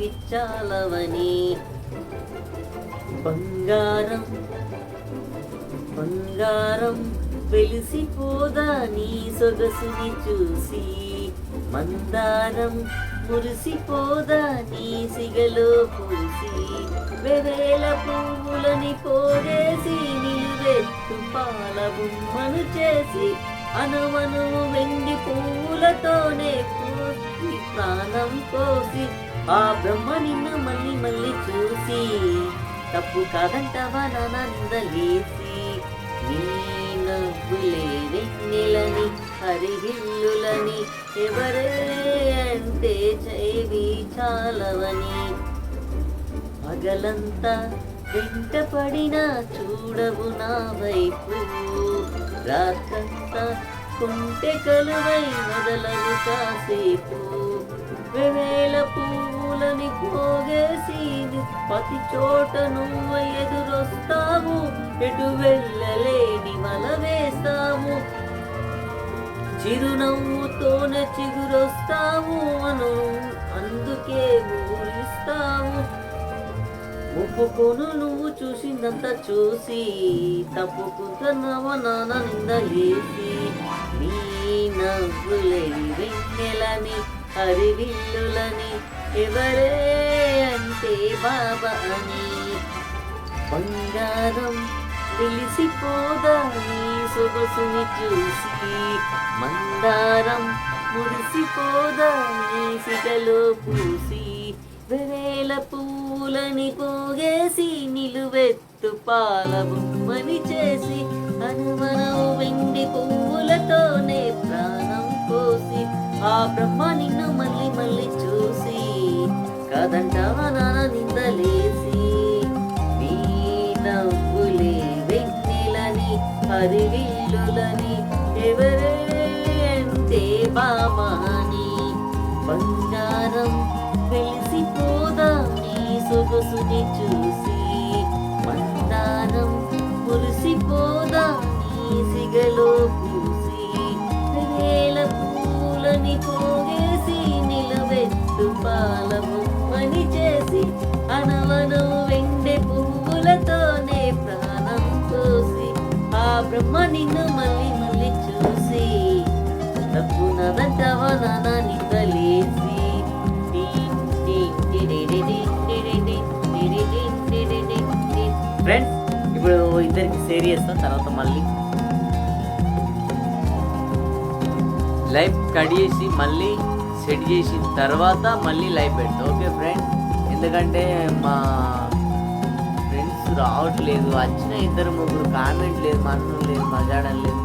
విచ్చాలవని. బంగారం బంగారం వెలిసిపోదా నీ సొగసుని చూసి, మందారం మురిసిపోదా నీ సిగలో పూసి, వెవేల పువ్వులని పోగేసి నిలువెత్తు పాల బొమ్మను చేసి, అనువనువు వెండి పువ్వులతోనే పూసి ప్రాణం పోసి, ఆ బ్రహ్మ నిన్ను మళ్ళీ మళ్ళీ చూసి, తప్పు కాదంటావా నాన్న నిందలేసి, నీ నవ్వులే వెన్నెలని హరిహిల్లులని ఎవరే అంటే చైవి చాలవని. పగలంతా వెంట పడినా చూడవు నా వైపు, రాత్రంతా కుంటె కలువై వదలవు కాసేపు, వేవేల పువ్వులని పోగేసి ప్రతి చోట నువ్వు ఎదురొస్తావు, ఎటు వెళ్ళలేని వల వేస్తావు, చిరునవ్వుతోనే చిగురొస్తావు అను అందుకే ఊరిస్తావు. ఒప్పుకోను నువ్వు చూసిందంతా చూసి, తప్పుకుంటున్నావా నాన్న నిందలేసి, నీ నవ్వులే వెన్నెలని హరివిల్లులని ఎవరే అంటే బాబా అని. బంగారం వెలిసిపోదా నీ సొగసుని చూసి, మందారం మురిసిపోదా నీ సిగలో పూసి, వెవేల పూలని పోగేసి నిలువెత్తు పాల బొమ్మని చేసి, అనువనవు వెండి పువ్వులతోనే ప్రాణం పోసి, ఆ బ్రహ్మ నిన్ను మళ్ళీ మళ్ళీ చూసి, కాదంటావా నాన్న నిందలేసి, నీ నవ్వులే వెన్నెలని హరివిల్లులని ఎవరే అంటే బామాని. బంగారం వెలిసిపోదా నీ సొగసుని చూసి, మందారం మురిసిపోదా నీ సిగలో పూసి, వేల పూలని పోగేసి నిలవెత్తు పాల బొమ్మని చేసి, అనవను వెండి పువ్వులతోనే ప్రాణం పోసి, ఆ బ్రహ్మ నిన్ను మళ్ళీ మళ్ళీ చూసి, తప్పు నదంటావా నాన్న నిందలేసి. ఫ్రెండ్స్ ఇప్పుడు ఇద్దరికి షేర్ చేస్తాం, తర్వాత మళ్ళీ లైవ్ కట్ చేసి మళ్ళీ సెట్ చేసిన తర్వాత మళ్ళీ లైవ్ పెడతాం. ఓకే ఫ్రెండ్స్, ఎందుకంటే మా ఫ్రెండ్స్ రావట్లేదు, వచ్చిన ఇద్దరు ముగ్గురు కామెంట్ లేదు, మన్ను లేదు, మజాడం లేదు,